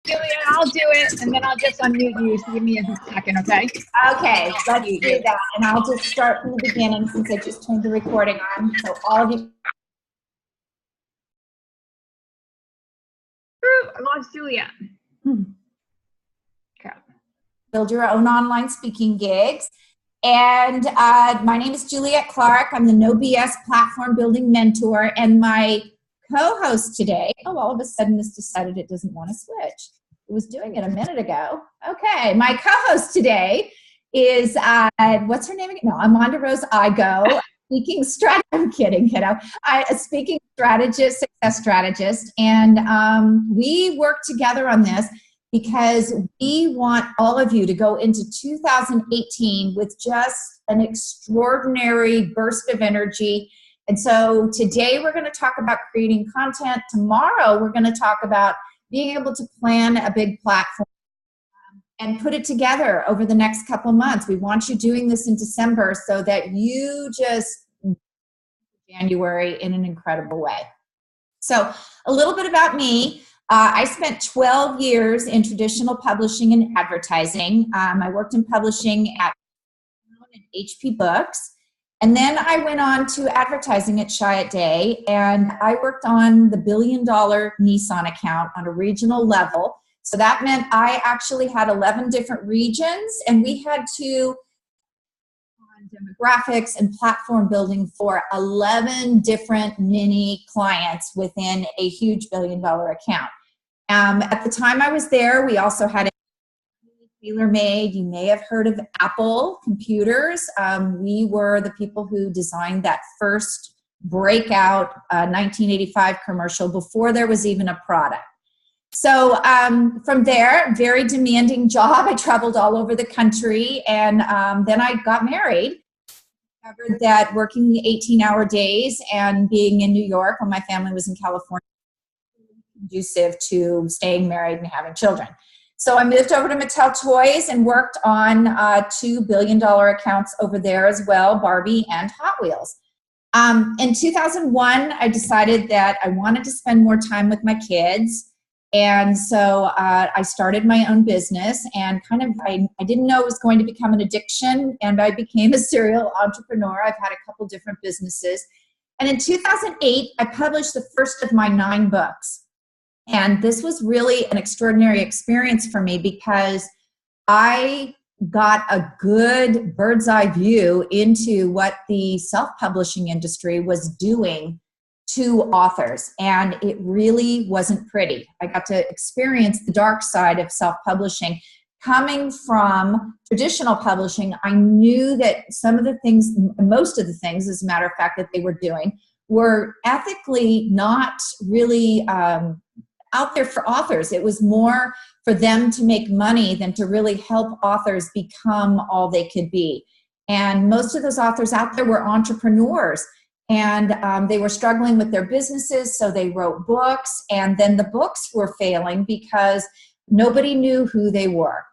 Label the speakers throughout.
Speaker 1: Julia, I'll do it, and then I'll just unmute you. So give me a second, okay?
Speaker 2: Okay, let's do that. And I'll just start from the beginning since I just turned the recording on. So all of you.
Speaker 1: I lost Julia. Okay.
Speaker 2: Build your own online speaking gigs. And my name is Juliette Clark. I'm the No BS platform building mentor. And my co-host today, all of a sudden this decided it doesn't want to switch. It was doing it a minute ago. Okay, my co-host today is, what's her name again? No, Amanda Rose Igo, speaking strategist. I'm kidding, kiddo. A speaking strategist, success strategist. And we work together on this because we want all of you to go into 2018 with just an extraordinary burst of energy. And so today we're going to talk about creating content. Tomorrow we're going to talk about being able to plan a big platform and put it together over the next couple months. We want you doing this in December so that you just January in an incredible way. So a little bit about me. I spent 12 years in traditional publishing and advertising. I worked in publishing at HP Books. And then I went on to advertising at Chiat Day, and I worked on the $1 billion Nissan account on a regional level. So that meant I actually had 11 different regions, and we had to on demographics and platform building for 11 different mini clients within a huge $1 billion account. At the time I was there, we also had TaylorMade. You may have heard of Apple computers. We were the people who designed that first breakout 1985 commercial before there was even a product. So from there, very demanding job. I traveled all over the country, and then I got married. I discovered that working the 18-hour days and being in New York when my family was in California was conducive to staying married and having children. So I moved over to Mattel Toys and worked on $2 billion accounts over there as well, Barbie and Hot Wheels. In 2001, I decided that I wanted to spend more time with my kids. And so I started my own business, and I didn't know it was going to become an addiction, and I became a serial entrepreneur. I've had a couple different businesses. And in 2008, I published the first of my 9 books. And this was really an extraordinary experience for me because I got a good bird's eye view into what the self-publishing industry was doing to authors. And it really wasn't pretty. I got to experience the dark side of self-publishing. Coming from traditional publishing, I knew that some of the things, most of the things, as a matter of fact, that they were doing were ethically not really out there for authors. It was more for them to make money than to really help authors become all they could be. And most of those authors out there were entrepreneurs, and they were struggling with their businesses, so they wrote books, and then the books were failing because nobody knew who they were.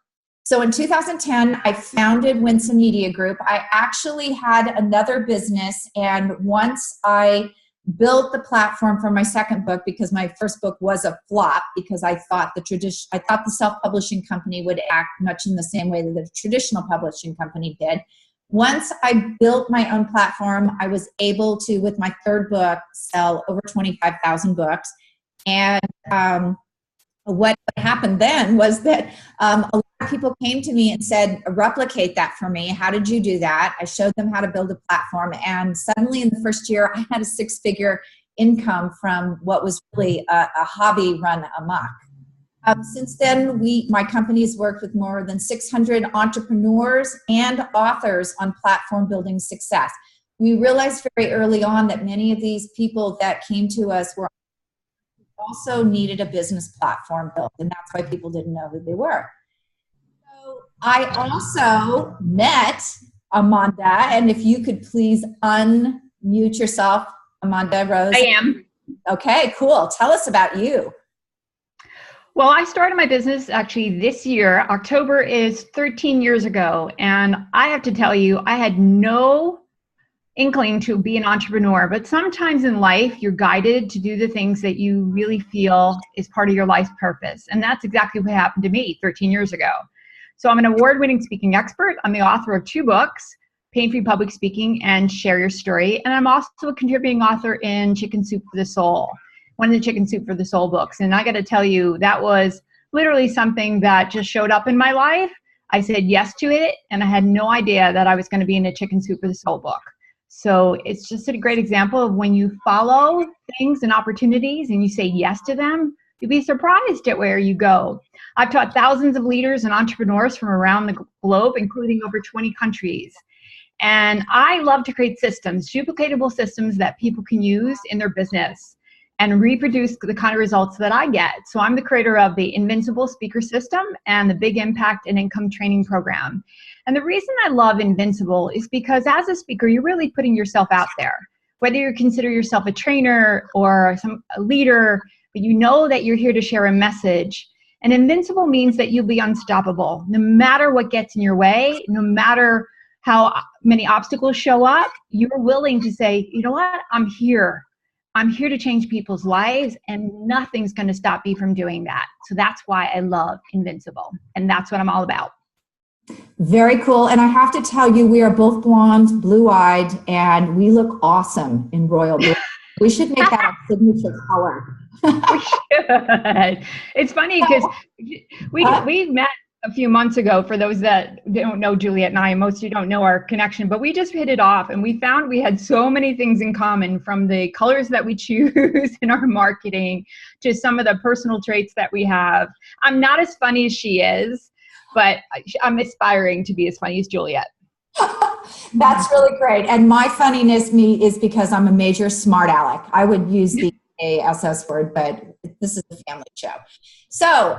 Speaker 2: So in 2010, I founded Winsome Media Group. I actually had another business, and once I built the platform for my second book, because my first book was a flop, because I thought the self-publishing company would act much in the same way that the traditional publishing company did. Once I built my own platform, I was able to, with my third book, sell over 25,000 books. And what happened then was that a lot of people came to me and said, replicate that for me. How did you do that? I showed them how to build a platform. And suddenly in the first year, I had a 6-figure income from what was really a hobby run amok. Since then, my company has worked with more than 600 entrepreneurs and authors on platform building success. We realized very early on that many of these people that came to us were also needed a business platform built, and that's why people didn't know who they were. So I also met Amanda, and if you could please unmute yourself, Amanda Rose.
Speaker 1: I am.
Speaker 2: Okay, cool. Tell us about you.
Speaker 1: Well, I started my business actually this year. October is 13 years ago. And I have to tell you, I had no inkling to be an entrepreneur, but sometimes in life you're guided to do the things that you really feel is part of your life's purpose. And that's exactly what happened to me 13 years ago. So I'm an award-winning speaking expert. I'm the author of 2 books, Pain-Free Public Speaking and Share Your Story. And I'm also a contributing author in Chicken Soup for the Soul, one of the Chicken Soup for the Soul books. And I got to tell you, that was literally something that just showed up in my life. I said yes to it, and I had no idea that I was going to be in a Chicken Soup for the Soul book. So it's just a great example of when you follow things and opportunities and you say yes to them, you'll be surprised at where you go. I've taught thousands of leaders and entrepreneurs from around the globe, including over 20 countries. And I love to create systems, duplicatable systems that people can use in their business and reproduce the kind of results that I get. So I'm the creator of the Invincible Speaker System and the Big Impact and Income Training Program. And the reason I love Invincible is because as a speaker, you're really putting yourself out there. Whether you consider yourself a trainer or a leader, but you know that you're here to share a message. And Invincible means that you'll be unstoppable. No matter what gets in your way, no matter how many obstacles show up, you're willing to say, you know what, I'm here. I'm here to change people's lives, and nothing's going to stop me from doing that. So that's why I love Invincible, and that's what I'm all about.
Speaker 2: Very cool. And I have to tell you, we are both blonde, blue-eyed, and we look awesome in royal blue. We should make that our signature color.
Speaker 1: We should. It's funny because we met a few months ago. For those that don't know Juliet and I, most of you don't know our connection, but we just hit it off, and we found we had so many things in common, from the colors that we choose in our marketing to some of the personal traits that we have. I'm not as funny as she is, but I'm aspiring to be as funny as Juliet.
Speaker 2: That's really great. And my funniness is because I'm a major smart aleck. I would use the ASS word, but this is a family show. So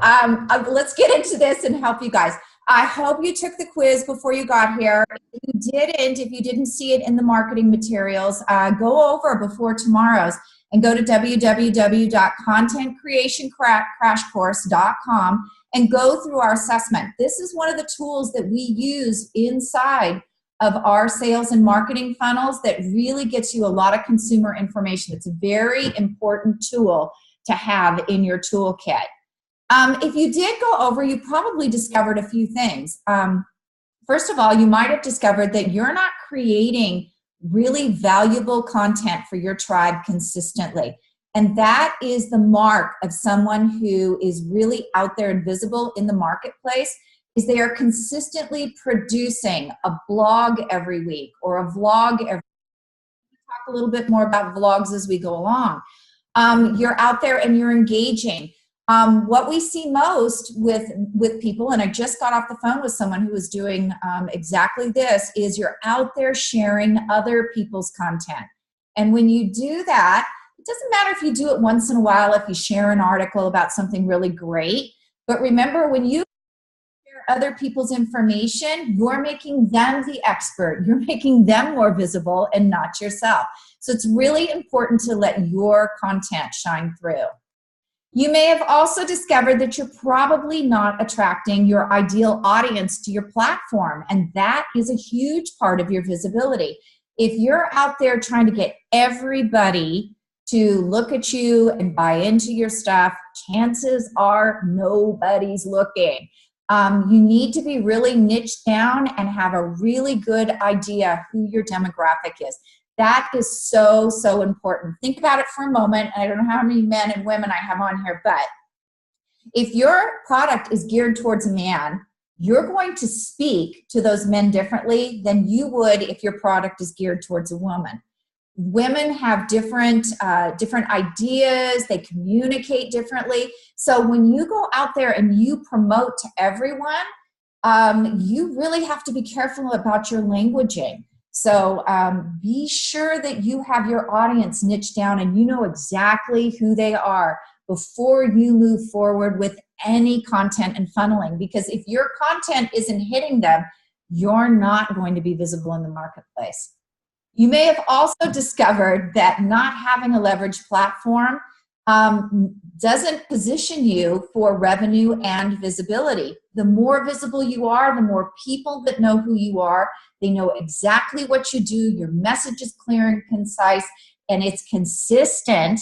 Speaker 2: let's get into this and help you guys. I hope you took the quiz before you got here. If you didn't see it in the marketing materials, go over before tomorrow's and go to www.contentcreationcrashcourse.com and go through our assessment. This is one of the tools that we use inside of our sales and marketing funnels that really gets you a lot of consumer information. It's a very important tool to have in your toolkit. If you did go over, you probably discovered a few things. First of all, you might have discovered that you're not creating really valuable content for your tribe consistently. And that is the mark of someone who is really out there and visible in the marketplace, is they are consistently producing a blog every week or a vlog every week. We'll talk a little bit more about vlogs as we go along. You're out there and you're engaging. What we see most with people, and I just got off the phone with someone who was doing exactly this, is you're out there sharing other people's content. And when you do that, it doesn't matter if you do it once in a while, if you share an article about something really great, but remember, when you share other people's information, you're making them the expert. You're making them more visible and not yourself. So it's really important to let your content shine through. You may have also discovered that you're probably not attracting your ideal audience to your platform, and that is a huge part of your visibility. If you're out there trying to get everybody to look at you and buy into your stuff, chances are nobody's looking. You need to be really niched down and have a really good idea who your demographic is. That is so, so important. Think about it for a moment. I don't know how many men and women I have on here, but if your product is geared towards a man, you're going to speak to those men differently than you would if your product is geared towards a woman. Women have different ideas. They communicate differently. So when you go out there and you promote to everyone, you really have to be careful about your languaging. So be sure that you have your audience niched down and you know exactly who they are before you move forward with any content and funneling. Because if your content isn't hitting them, you're not going to be visible in the marketplace. You may have also discovered that not having a leveraged platform doesn't position you for revenue and visibility. The more visible you are, the more people that know who you are, they know exactly what you do, your message is clear and concise, and it's consistent.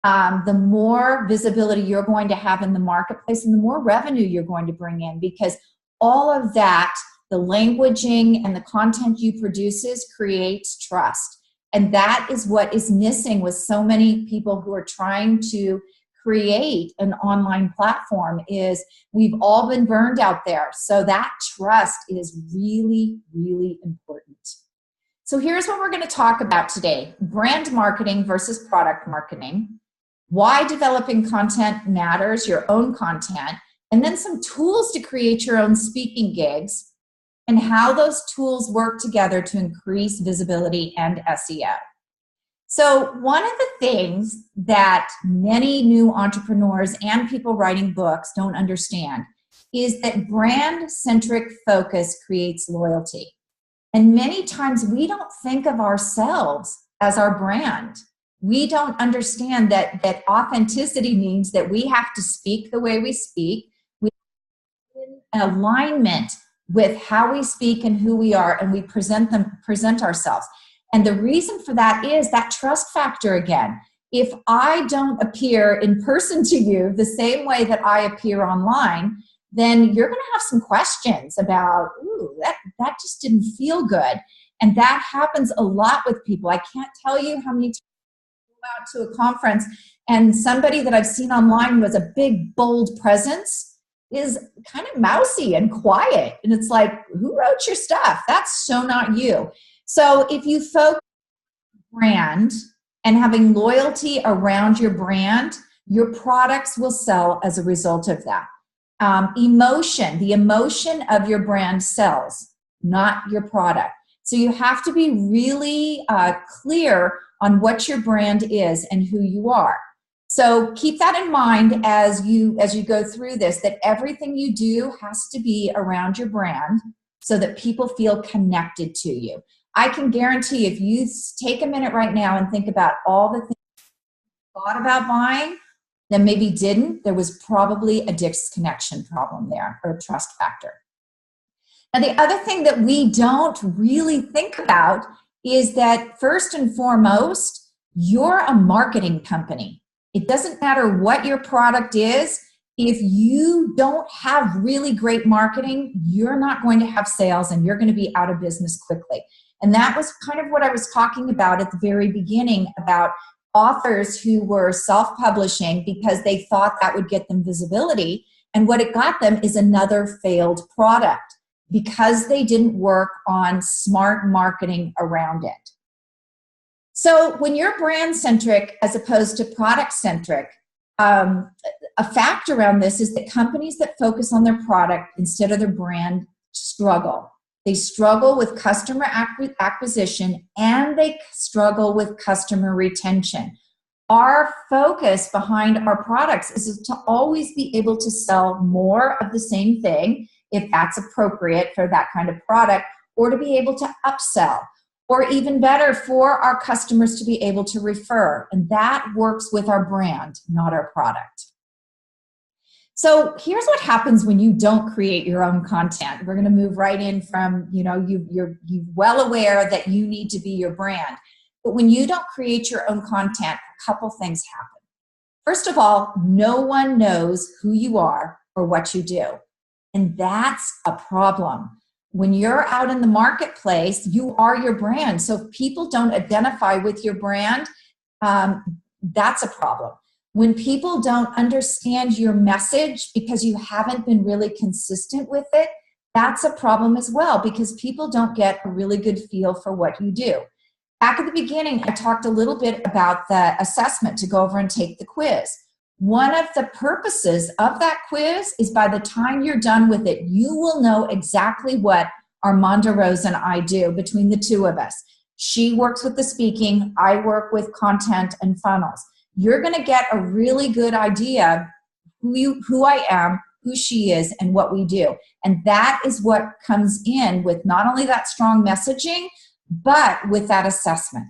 Speaker 2: The more visibility you're going to have in the marketplace and the more revenue you're going to bring in, because all of that, the languaging and the content you produces creates trust. And that is what is missing with so many people who are trying to create an online platform. Is we've all been burned out there. So that trust is really, really important. So here's what we're going to talk about today: brand marketing versus product marketing, why developing content matters, your own content, and then some tools to create your own speaking gigs, and how those tools work together to increase visibility and SEO. So one of the things that many new entrepreneurs and people writing books don't understand is that brand-centric focus creates loyalty. And many times we don't think of ourselves as our brand. We don't understand that authenticity means that we have to speak the way we speak. We have an alignment with how we speak and who we are, and we present ourselves. And the reason for that is that trust factor again. If I don't appear in person to you the same way that I appear online, then you're going to have some questions about, ooh, that just didn't feel good. And that happens a lot with people. I can't tell you how many times I go out to a conference and somebody that I've seen online was a big, bold presence is kind of mousy and quiet. And it's like, who wrote your stuff? That's so not you. So if you focus on brand and having loyalty around your brand, your products will sell as a result of that. Emotion, the emotion of your brand sells, not your product. So you have to be really clear on what your brand is and who you are. So keep that in mind as you go through this, that everything you do has to be around your brand so that people feel connected to you. I can guarantee if you take a minute right now and think about all the things you thought about buying, then maybe didn't, there was probably a disconnection problem there or a trust factor. Now, the other thing that we don't really think about is that first and foremost, you're a marketing company. It doesn't matter what your product is. If you don't have really great marketing, you're not going to have sales and you're going to be out of business quickly. And that was kind of what I was talking about at the very beginning about authors who were self-publishing because they thought that would get them visibility. And what it got them is another failed product because they didn't work on smart marketing around it. So when you're brand-centric as opposed to product-centric, a fact around this is that companies that focus on their product instead of their brand struggle. They struggle with customer acquisition and they struggle with customer retention. Our focus behind our products is to always be able to sell more of the same thing, if that's appropriate for that kind of product, or to be able to upsell, or even better, for our customers to be able to refer. And that works with our brand, not our product. So here's what happens when you don't create your own content. We're going to move right in from, you're well aware that you need to be your brand. But when you don't create your own content, a couple things happen. First of all, no one knows who you are or what you do. And that's a problem. When you're out in the marketplace, you are your brand. So if people don't identify with your brand, that's a problem. When people don't understand your message because you haven't been really consistent with it, that's a problem as well because people don't get a really good feel for what you do. Back at the beginning, I talked a little bit about the assessment to go over and take the quiz. One of the purposes of that quiz is by the time you're done with it, you will know exactly what Armanda Rose and I do between the two of us. She works with the speaking, I work with content and funnels. You're going to get a really good idea who I am, who she is, and what we do. And that is what comes in with not only that strong messaging, but with that assessment.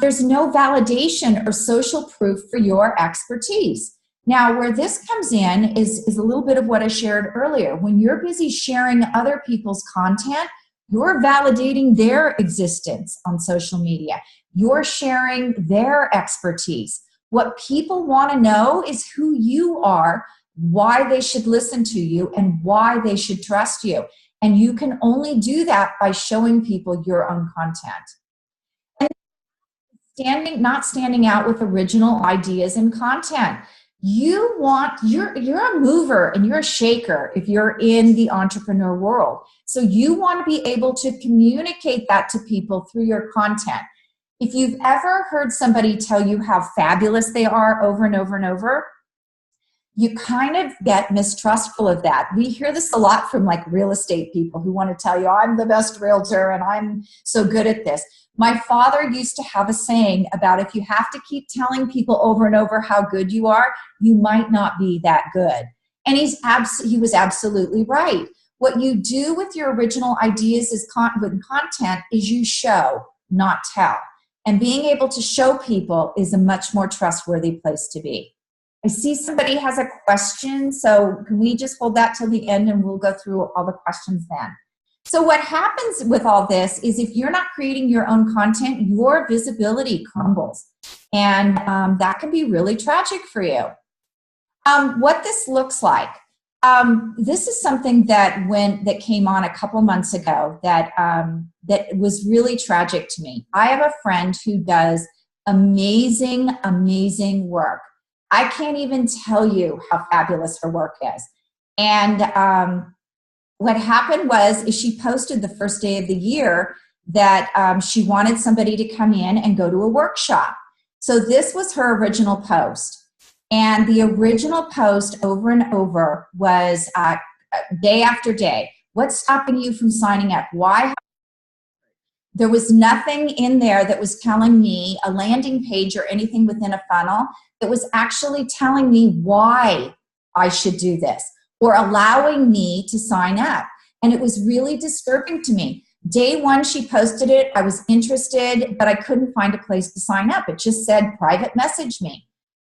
Speaker 2: There's no validation or social proof for your expertise. Now, where this comes in is a little bit of what I shared earlier. When you're busy sharing other people's content, you're validating their existence on social media. You're sharing their expertise. What people want to know is who you are, why they should listen to you, and why they should trust you. And you can only do that by showing people your own content. And not standing out with original ideas and content. You're a mover and you're a shaker if you're in the entrepreneur world. So you want to be able to communicate that to people through your content. If you've ever heard somebody tell you how fabulous they are over and over and over, you kind of get mistrustful of that. We hear this a lot from like real estate people who want to tell you, I'm the best realtor and I'm so good at this. My father used to have a saying about if you have to keep telling people over and over how good you are, you might not be that good. And he was absolutely right. What you do with your original ideas with content is you show, not tell. And being able to show people is a much more trustworthy place to be. I see somebody has a question, so can we just hold that till the end and we'll go through all the questions then. So what happens with all this is if you're not creating your own content, your visibility crumbles. And that can be really tragic for you. What this looks like. This is something that came on a couple months ago that was really tragic to me. I have a friend who does amazing, amazing work. I can't even tell you how fabulous her work is. And what happened is she posted the first day of the year that she wanted somebody to come in and go to a workshop. So this was her original post. And the original post over and over was day after day. What's stopping you from signing up? Why? There was nothing in there that was telling me a landing page or anything within a funnel that was actually telling me why I should do this or allowing me to sign up. And it was really disturbing to me. Day one, she posted it. I was interested, but I couldn't find a place to sign up. It just said, private message me.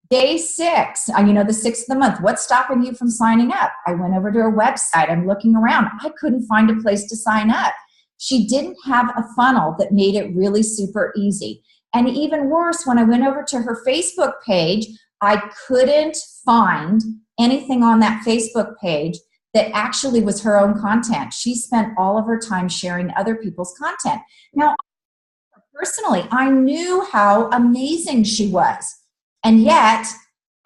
Speaker 2: Day 6, the 6th of the month, what's stopping you from signing up? I went over to her website. I'm looking around. I couldn't find a place to sign up. She didn't have a funnel that made it really super easy. And even worse, when I went over to her Facebook page, I couldn't find anything on that Facebook page that actually was her own content. She spent all of her time sharing other people's content. Now, personally, I knew how amazing she was. And yet,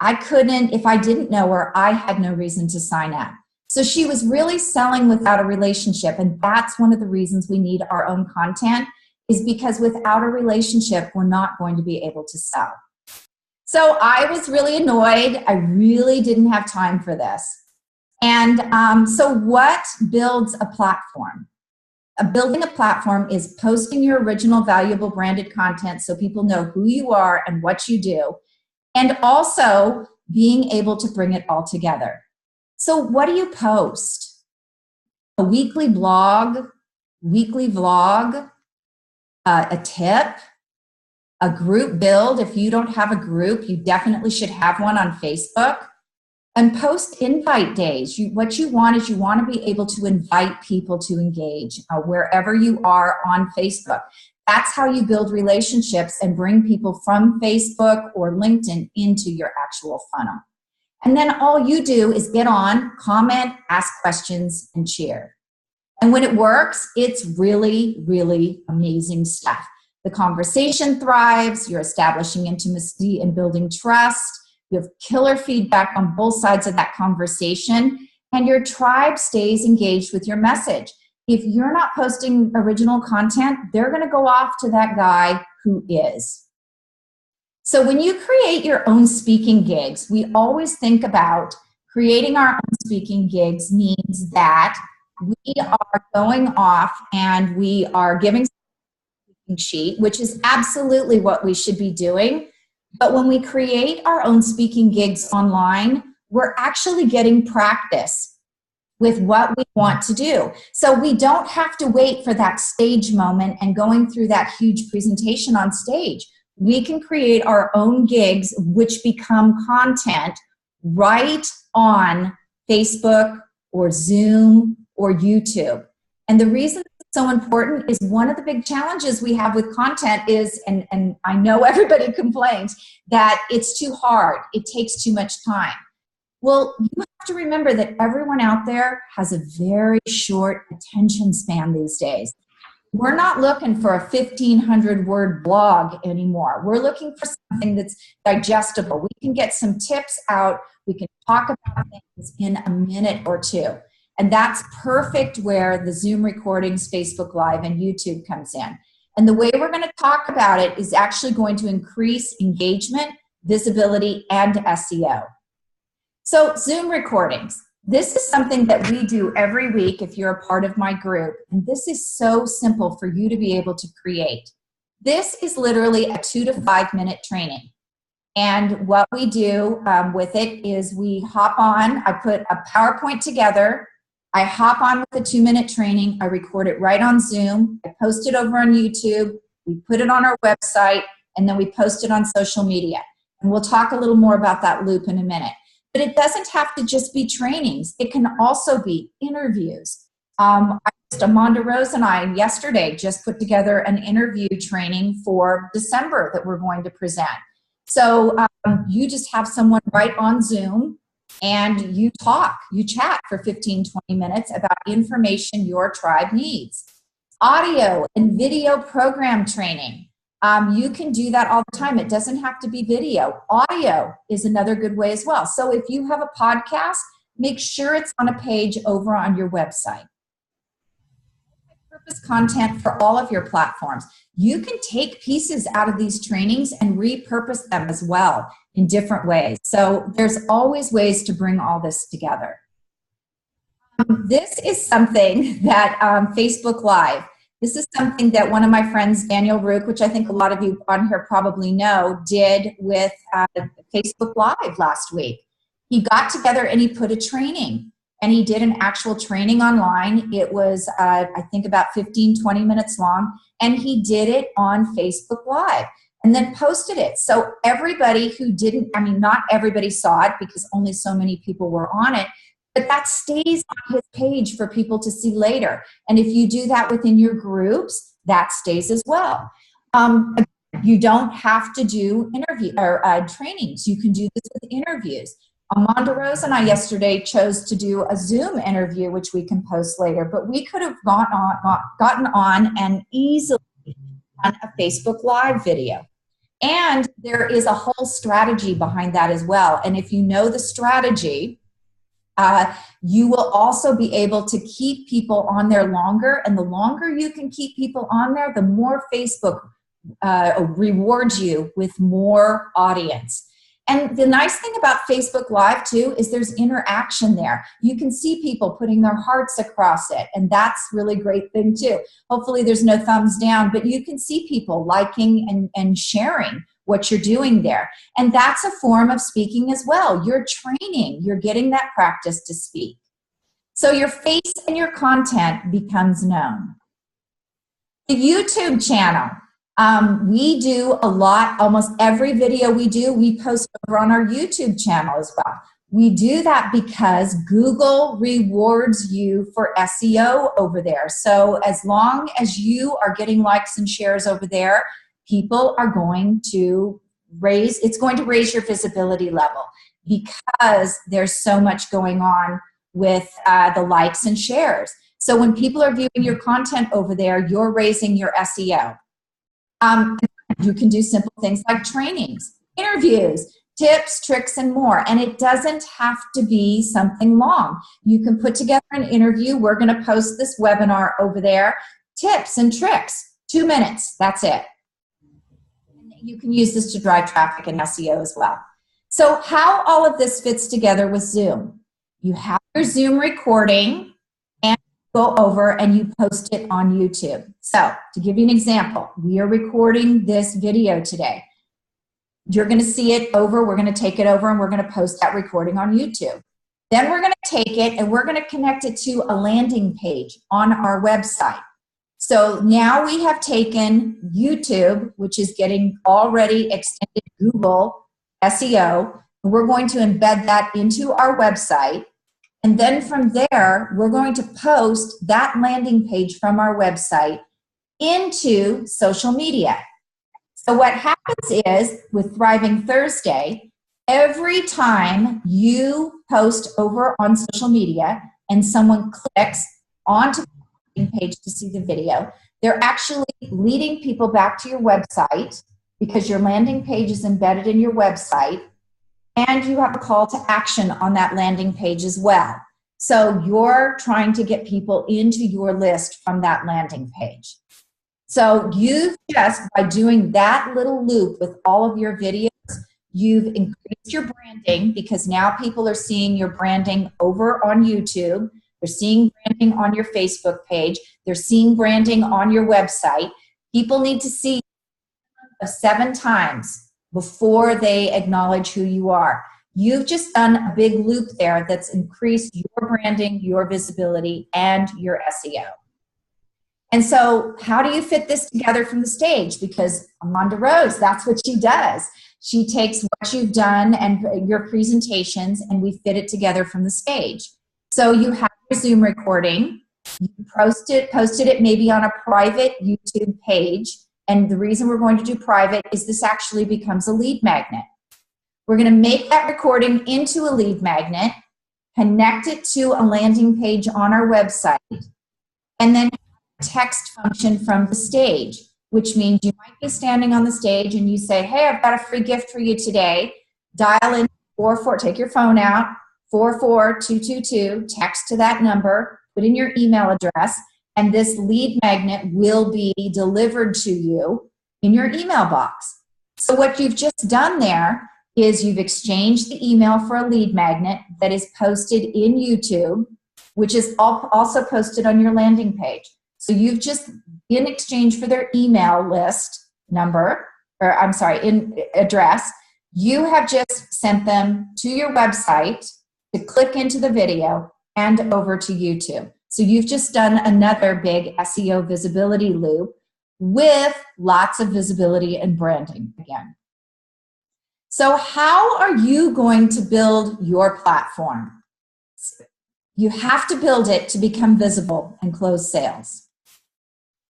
Speaker 2: I couldn't, if I didn't know her, I had no reason to sign up. So she was really selling without a relationship. And that's one of the reasons we need our own content, is because without a relationship, we're not going to be able to sell. So I was really annoyed. I really didn't have time for this. And so what builds a platform? Building a platform is posting your original valuable branded content so people know who you are and what you do, and also being able to bring it all together. So what do you post? A weekly blog, weekly vlog, a tip, a group build. If you don't have a group, you definitely should have one on Facebook. And post invite days. What you want is you want to be able to invite people to engage wherever you are on Facebook. That's how you build relationships and bring people from Facebook or LinkedIn into your actual funnel. And then all you do is get on, comment, ask questions, and share. And when it works, it's really, really amazing stuff. The conversation thrives, you're establishing intimacy and building trust. You have killer feedback on both sides of that conversation, and your tribe stays engaged with your message. If you're not posting original content, they're going to go off to that guy who is. So when you create your own speaking gigs, we always think about creating our own speaking gigs means that we are going off and we are giving a speaking sheet, which is absolutely what we should be doing. But when we create our own speaking gigs online, we're actually getting practice. with what we want to do. So we don't have to wait for that stage moment and going through that huge presentation on stage. We can create our own gigs, which become content right on Facebook or Zoom or YouTube. And the reason it's so important is one of the big challenges we have with content is, and I know everybody complains, that it's too hard. It takes too much time. Well, you have to remember that everyone out there has a very short attention span these days. We're not looking for a 1,500-word blog anymore. We're looking for something that's digestible. We can get some tips out. We can talk about things in a minute or two. And that's perfect where the Zoom recordings, Facebook Live, and YouTube comes in. And the way we're going to talk about it is actually going to increase engagement, visibility, and SEO. So Zoom recordings. This is something that we do every week if you're a part of my group. And this is so simple for you to be able to create. This is literally a 2 to 5 minute training. And what we do with it is we hop on, I put a PowerPoint together, I hop on with a 2-minute training, I record it right on Zoom, I post it over on YouTube, we put it on our website, and then we post it on social media. And we'll talk a little more about that loop in a minute. But it doesn't have to just be trainings. It can also be interviews. Amanda Rose and I yesterday just put together an interview training for December that we're going to present. So you just have someone right on Zoom and you talk, you chat for 15, 20 minutes about information your tribe needs. Audio and video program training. You can do that all the time. It doesn't have to be video. Audio is another good way as well. So if you have a podcast, make sure it's on a page over on your website. Purpose content for all of your platforms. You can take pieces out of these trainings and repurpose them as well in different ways. So there's always ways to bring all this together. This is something that Facebook Live. This is something that one of my friends, Daniel Rook, which I think a lot of you on here probably know, did with Facebook Live last week. He got together and he put a training, and he did an actual training online. It was, I think, about 15, 20 minutes long, and he did it on Facebook Live and then posted it. So everybody who didn't, I mean, not everybody saw it because only so many people were on it, but that stays on his page for people to see later. And if you do that within your groups, that stays as well. You don't have to do trainings. You can do this with interviews. Amanda Rose and I yesterday chose to do a Zoom interview, which we can post later, but we could have gotten on and easily done a Facebook Live video. And there is a whole strategy behind that as well. And if you know the strategy, you will also be able to keep people on there longer, and the longer you can keep people on there, the more Facebook rewards you with more audience. And the nice thing about Facebook Live too is there's interaction there. You can see people putting their hearts across it, and that's really great thing too. Hopefully there's no thumbs down, but you can see people liking and sharing what you're doing there. And that's a form of speaking as well. You're training, you're getting that practice to speak. So your face and your content becomes known. The YouTube channel. We do a lot, almost every video we do, we post over on our YouTube channel as well. We do that because Google rewards you for SEO over there. So as long as you are getting likes and shares over there, people are going to it's going to raise your visibility level because there's so much going on with the likes and shares. So when people are viewing your content over there, you're raising your SEO. You can do simple things like trainings, interviews, tips, tricks, and more. And it doesn't have to be something long. You can put together an interview. We're going to post this webinar over there. Tips and tricks, 2 minutes. That's it. You can use this to drive traffic and SEO as well. So how all of this fits together with Zoom. You have your Zoom recording and go over and you post it on YouTube. So to give you an example, we are recording this video today. You're going to see it over. We're going to take it over and we're going to post that recording on YouTube. Then we're going to take it and we're going to connect it to a landing page on our website. So now we have taken YouTube, which is getting already extended Google SEO, and we're going to embed that into our website. And then from there, we're going to post that landing page from our website into social media. So what happens is with Thriving Thursday, every time you post over on social media and someone clicks onto the landing page to see the video, they're actually leading people back to your website because your landing page is embedded in your website, and you have a call to action on that landing page as well. So you're trying to get people into your list from that landing page. So you've just, by doing that little loop with all of your videos, you've increased your branding, because now people are seeing your branding over on YouTube. They're seeing branding on your Facebook page. They're seeing branding on your website. People need to see 7 times before they acknowledge who you are. You've just done a big loop there that's increased your branding, your visibility, and your SEO. And so how do you fit this together from the stage? Because Amanda Rose, that's what she does. She takes what you've done and your presentations, and we fit it together from the stage. So you have your Zoom recording, you posted it maybe on a private YouTube page, and the reason we're going to do private is this actually becomes a lead magnet. We're going to make that recording into a lead magnet, connect it to a landing page on our website, and then text function from the stage, which means you might be standing on the stage and you say, hey, I've got a free gift for you today. Dial in 44, take your phone out, 44222, text to that number, put in your email address, and this lead magnet will be delivered to you in your email box. So what you've just done there is you've exchanged the email for a lead magnet that is posted in YouTube, which is also posted on your landing page. So you've just, in exchange for their email list number, or I'm sorry, in address, you have just sent them to your website to click into the video and over to YouTube. So you've just done another big SEO visibility loop with lots of visibility and branding again. So how are you going to build your platform? You have to build it to become visible and close sales.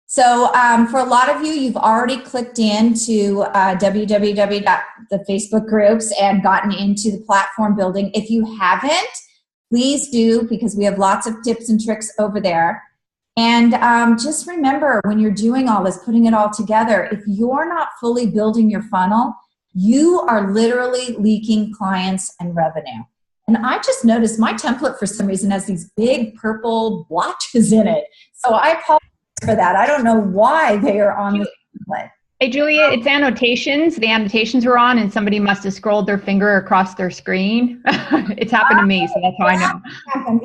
Speaker 2: So for a lot of you, you've already clicked into the Facebook groups and gotten into the platform building. If you haven't, please do, because we have lots of tips and tricks over there. And just remember, when you're doing all this, putting it all together, if you're not fully building your funnel, you are literally leaking clients and revenue. And I just noticed my template for some reason has these big purple blotches in it. So I apologize for that. I don't know why they are on the template.
Speaker 1: Hey, Julia, it's annotations. The annotations were on and somebody must have scrolled their finger across their screen. It's happened to me, so that's how I know.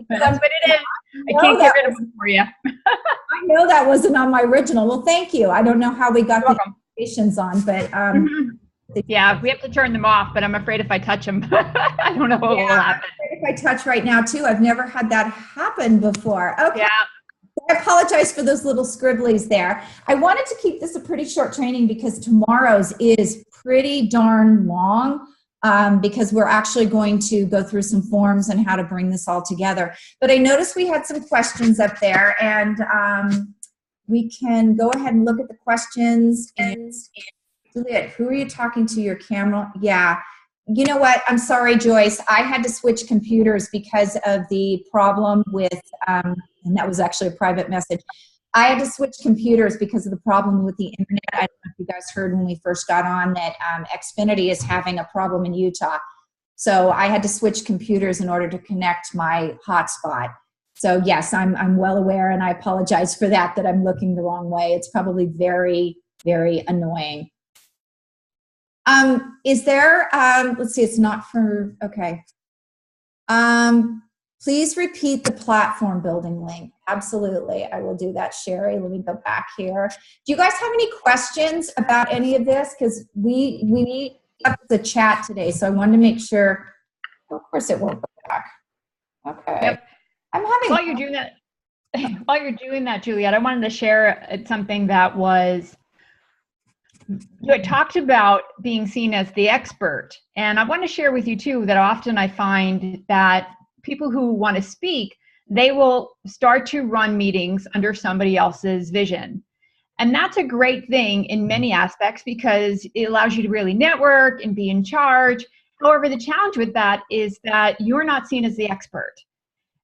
Speaker 1: That's what it is. I can't get rid of them for you.
Speaker 2: I know that wasn't on my original. Well, thank you. I don't know how we got the annotations on, but
Speaker 1: yeah, we have to turn them off, but I'm afraid if I touch them, I don't know what will happen.
Speaker 2: If I touch right now too, I've never had that happen before. Okay.
Speaker 1: Yeah.
Speaker 2: I apologize for those little scribblies there. I wanted to keep this a pretty short training because tomorrow's is pretty darn long, because we're actually going to go through some forms and how to bring this all together. But I noticed we had some questions up there, and we can go ahead and look at the questions. And Juliet, who are you talking to? Your camera? Yeah. You know what? I'm sorry, Joyce. I had to switch computers because of the problem with, and that was actually a private message. I had to switch computers because of the problem with the internet. I don't know if you guys heard when we first got on that Xfinity is having a problem in Utah. So I had to switch computers in order to connect my hotspot. So yes, I'm well aware, and I apologize for that I'm looking the wrong way. It's probably very, very annoying. Is there, let's see, it's not for, okay. Please repeat the platform building link. Absolutely, I will do that, Sherry. Let me go back here. Do you guys have any questions about any of this? Because we need up the chat today, so I wanted to make sure, of course it won't go back. Okay.
Speaker 1: Yep.
Speaker 2: I'm having.
Speaker 1: While you're doing that, while you're doing that, Juliet, I wanted to share something that was, you had talked about being seen as the expert. And I want to share with you too that often I find that people who want to speak, they will start to run meetings under somebody else's vision. And that's a great thing in many aspects because it allows you to really network and be in charge. However, the challenge with that is that you're not seen as the expert.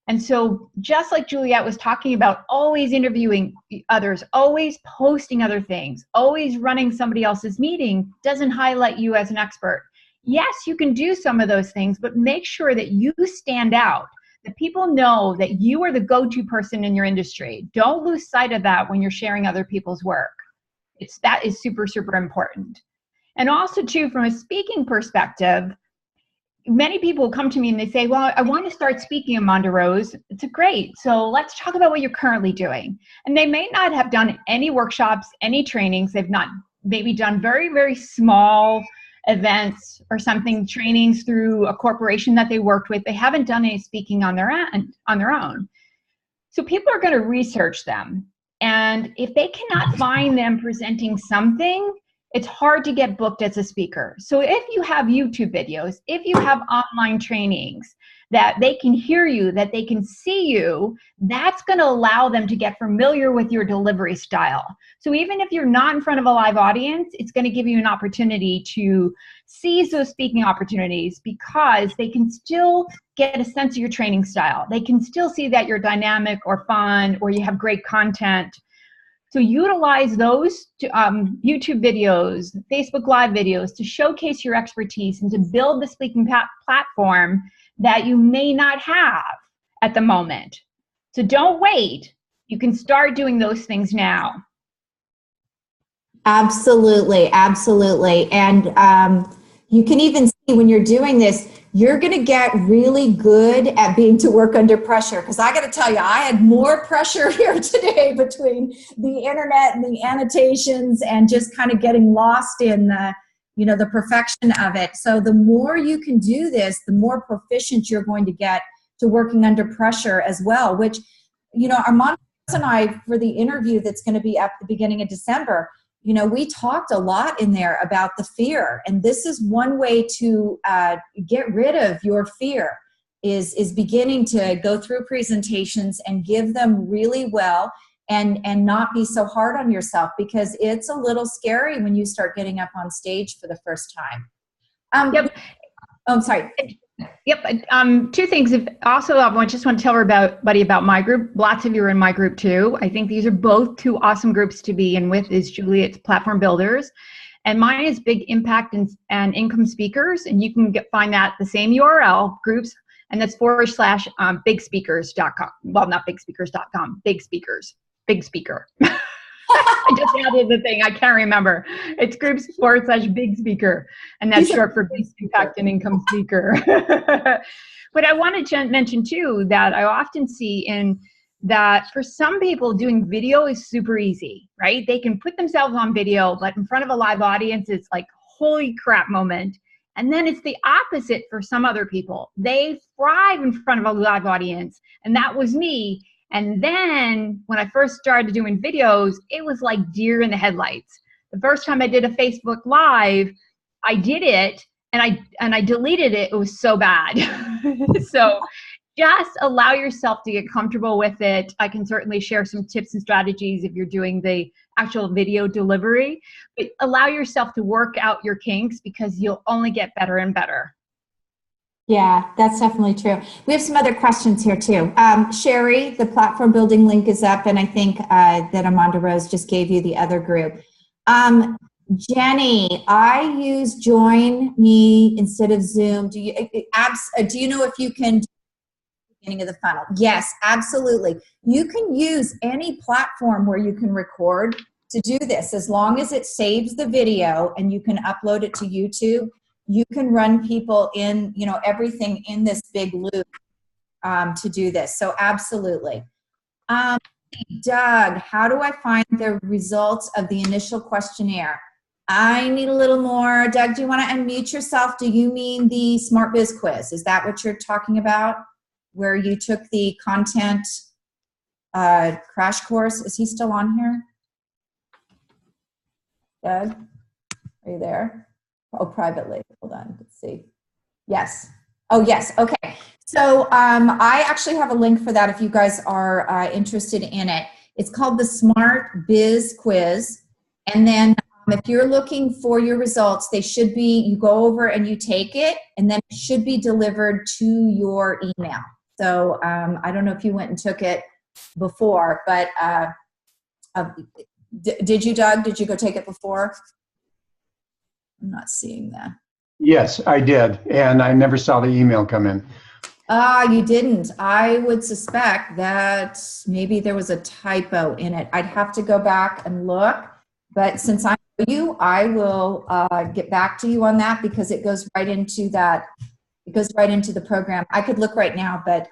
Speaker 1: And so just like Juliet was talking about, always interviewing others, always posting other things, always running somebody else's meeting doesn't highlight you as an expert. Yes, you can do some of those things, but make sure that you stand out, that people know that you are the go-to person in your industry. Don't lose sight of that when you're sharing other people's work. That is super, super important. And also too, from a speaking perspective, many people come to me and they say, well, I want to start speaking, Amanda Rose. It's great. So let's talk about what you're currently doing. And they may not have done any workshops, any trainings. They've not maybe done very, very small events or something, trainings through a corporation that they worked with. They haven't done any speaking on their own. So people are going to research them. And if they cannot find them presenting something, it's hard to get booked as a speaker. So if you have YouTube videos, if you have online trainings that they can hear you, that they can see you, that's going to allow them to get familiar with your delivery style. So even if you're not in front of a live audience, it's going to give you an opportunity to seize those speaking opportunities because they can still get a sense of your training style. They can still see that you're dynamic or fun or you have great content. So utilize those YouTube videos, Facebook Live videos to showcase your expertise and to build the speaking platform that you may not have at the moment. So don't wait. You can start doing those things now.
Speaker 2: Absolutely, absolutely. And you can even see when you're doing this, you're going to get really good at being to work under pressure. Because I got to tell you, I had more pressure here today between the internet and the annotations and just kind of getting lost in the perfection of it. So the more you can do this, the more proficient you're going to get to working under pressure as well, which, Armando and I, for the interview that's going to be at the beginning of December, we talked a lot in there about the fear. And this is one way to get rid of your fear is beginning to go through presentations and give them really well and not be so hard on yourself because it's a little scary when you start getting up on stage for the first time.
Speaker 1: Yep.
Speaker 2: I'm sorry.
Speaker 1: Yep. Two things. Also, I just want to tell everybody about my group. Lots of you are in my group too. I think these are both two awesome groups to be in with. Is Juliet's Platform Builders, and mine is Big Impact and Income Speakers. And you can find that the same URL groups, and that's /bigspeakers.com. Well, not bigspeakers.com. Big Speakers. Big Speaker. I just added the thing. I can't remember. It's groups /Big Speaker. And that's short for Big Impact and Income Speaker. But I wanted to mention too that I often see in that for some people doing video is super easy, right? They can put themselves on video, but in front of a live audience, it's like, holy crap moment. And then it's the opposite for some other people. They thrive in front of a live audience. And that was me. And then when I first started doing videos, it was like deer in the headlights. The first time I did a Facebook Live, I did it and I deleted it. It was so bad. So just allow yourself to get comfortable with it. I can certainly share some tips and strategies if you're doing the actual video delivery, but allow yourself to work out your kinks because you'll only get better and better.
Speaker 2: Yeah, that's definitely true. We have some other questions here too. Sherry, the platform building link is up, and I think that Amanda Rose just gave you the other group. Jenny, I use Join Me instead of Zoom. Do you know if you can do the beginning of the funnel? Yes, absolutely. You can use any platform where you can record to do this as long as it saves the video and you can upload it to YouTube. You can run people in, everything in this big loop to do this. So absolutely. Doug, how do I find the results of the initial questionnaire? I need a little more. Doug, do you want to unmute yourself? Do you mean the Smart Biz quiz? Is that what you're talking about? where you took the content crash course. Is he still on here? Doug, are you there? Oh, privately. Hold on. Let's see. Yes. Oh, yes. Okay. So I actually have a link for that if you guys are interested in it. It's called the Smart Biz Quiz. And then if you're looking for your results, they should be, you go over and you take it, and then it should be delivered to your email. So I don't know if you went and took it before, but did you, Doug? Did you go take it before? I'm not seeing that.
Speaker 3: Yes, I did, and I never saw the email come in.
Speaker 2: You didn't. I would suspect that maybe there was a typo in it. I'd have to go back and look, but since I know you, I will get back to you on that, because it goes right into that. It goes right into the program. I could look right now, but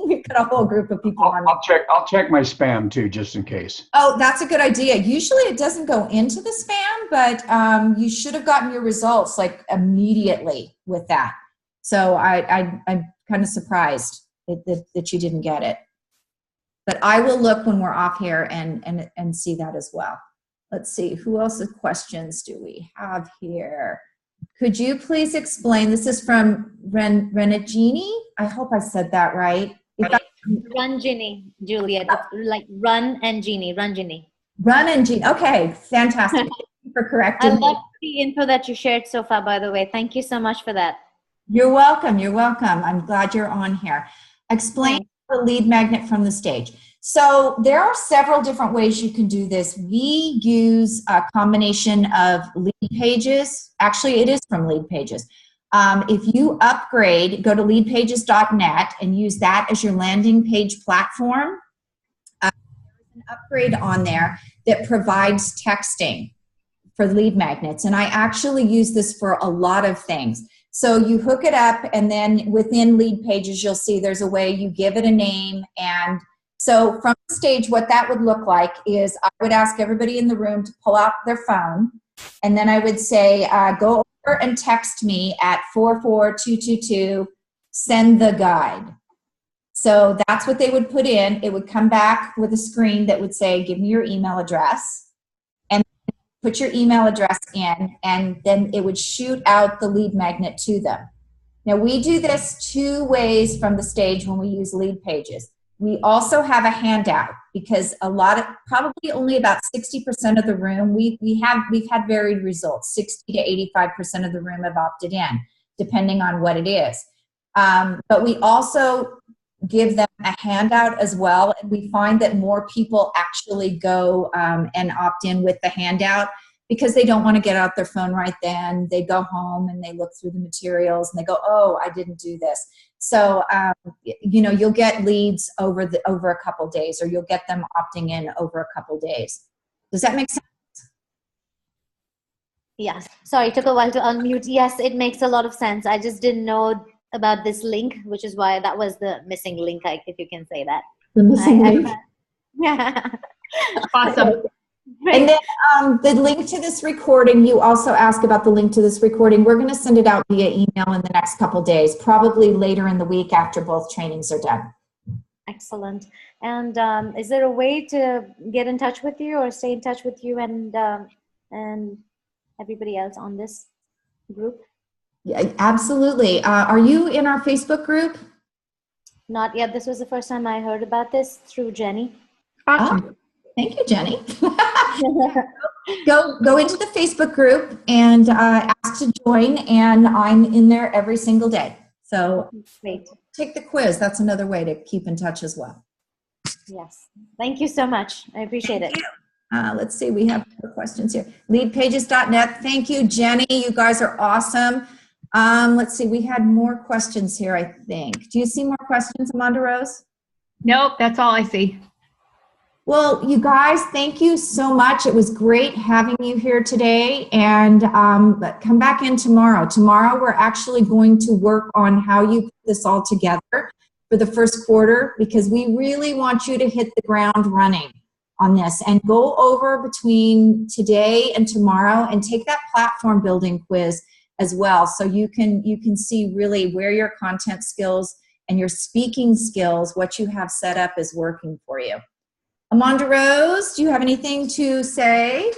Speaker 2: we've got a whole group of people on.
Speaker 3: I'll check my spam too, just in case.
Speaker 2: Oh, that's a good idea. Usually it doesn't go into the spam, but you should have gotten your results like immediately with that. So I'm kind of surprised that you didn't get it. But I will look when we're off here and see that as well. Let's see, who else's questions do we have here? Could you please explain, this is from Renagini? I hope I said that right.
Speaker 4: Ranjini, Juliet. It's like Run and Genie, Ranjini.
Speaker 2: Run and Genie. Okay, fantastic. Thank you for correcting me.
Speaker 4: I love the info that you shared so far, by the way. Thank you so much for that.
Speaker 2: You're welcome. You're welcome. I'm glad you're on here. Explain the lead magnet from the stage. So there are several different ways you can do this. We use a combination of Lead Pages. Actually, it is from Lead Pages. If you upgrade, go to leadpages.net and use that as your landing page platform. There's an upgrade on there that provides texting for lead magnets. And I actually use this for a lot of things. So you hook it up, and then within Lead Pages, you'll see there's a way you give it a name. And so from the stage, what that would look like is I would ask everybody in the room to pull out their phone, and then I would say, go over and text me at 44222, send the guide. So that's what they would put in. It would come back with a screen that would say, give me your email address, and put your email address in, and then it would shoot out the lead magnet to them. Now we do this two ways from the stage when we use Lead Pages. We also have a handout, because probably only about 60% of the room, we've had varied results. 60 to 85% of the room have opted in, depending on what it is. But we also give them a handout as well, and we find that more people actually go and opt in with the handout, because they don't want to get out their phone right then. They go home and they look through the materials and they go, oh, I didn't do this. So, you'll get leads over a couple days, or you'll get them opting in over a couple days. Does that make sense?
Speaker 4: Yes. Sorry, it took a while to unmute. Yes, it makes a lot of sense. I just didn't know about this link, which is why that was the missing link, if you can say that.
Speaker 2: The missing link?
Speaker 4: Yeah.
Speaker 1: Awesome.
Speaker 2: And then the link to this recording, you also asked about the link to this recording. We're going to send it out via email in the next couple days, probably later in the week after both trainings are done.
Speaker 4: Excellent. And is there a way to get in touch with you or stay in touch with you and everybody else on this group?
Speaker 2: Yeah, absolutely. Are you in our Facebook group?
Speaker 4: Not yet. This was the first time I heard about this through Jenny.
Speaker 1: Awesome.
Speaker 2: Oh, thank you, Jenny. Go into the Facebook group and ask to join, and I'm in there every single day. So
Speaker 4: great.
Speaker 2: Take the quiz. That's another way to keep in touch as well.
Speaker 4: Yes. Thank you so much. I appreciate it.
Speaker 2: Let's see. We have more questions here. Leadpages.net. Thank you, Jenny. You guys are awesome. Let's see. We had more questions here, I think. Do you see more questions, Amanda Rose?
Speaker 1: Nope, that's all I see.
Speaker 2: Well, you guys, thank you so much. It was great having you here today, and come back in tomorrow. Tomorrow, we're actually going to work on how you put this all together for the first quarter, because we really want you to hit the ground running on this, and go over between today and tomorrow and take that platform building quiz as well, so you can see really where your content skills and your speaking skills, what you have set up is working for you. Amanda Rose, do you have anything to say?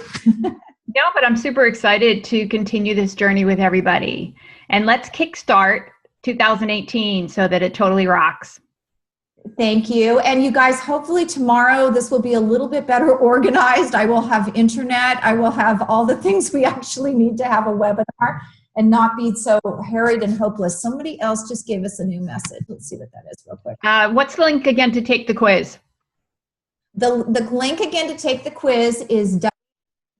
Speaker 1: No, but I'm super excited to continue this journey with everybody. And let's kickstart 2018 so that it totally rocks.
Speaker 2: Thank you. And you guys, hopefully tomorrow this will be a little bit better organized. I will have internet. I will have all the things we actually need to have a webinar and not be so harried and hopeless. Somebody else just gave us a new message. Let's see what that is real quick.
Speaker 1: What's the link again to take the quiz?
Speaker 2: The link again to take the quiz is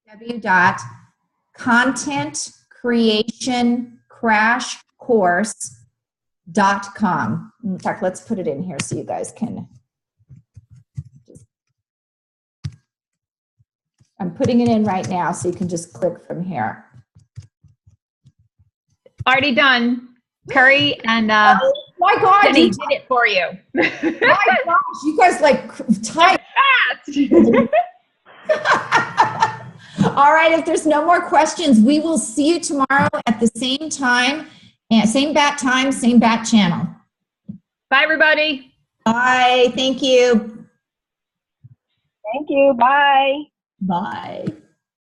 Speaker 2: www.contentcreationcrashcourse.com. In fact, let's put it in here so you guys can. I'm putting it in right now so you can just click from here.
Speaker 1: Already done. Curry and
Speaker 2: Oh my God,
Speaker 1: Jenny did it for you.
Speaker 2: my gosh, you guys like type. All right, if there's no more questions, we will see you tomorrow at the same time, and same bat time, same bat channel.
Speaker 1: Bye, everybody.
Speaker 2: Bye. Thank you.
Speaker 5: Thank you. Bye.
Speaker 2: Bye.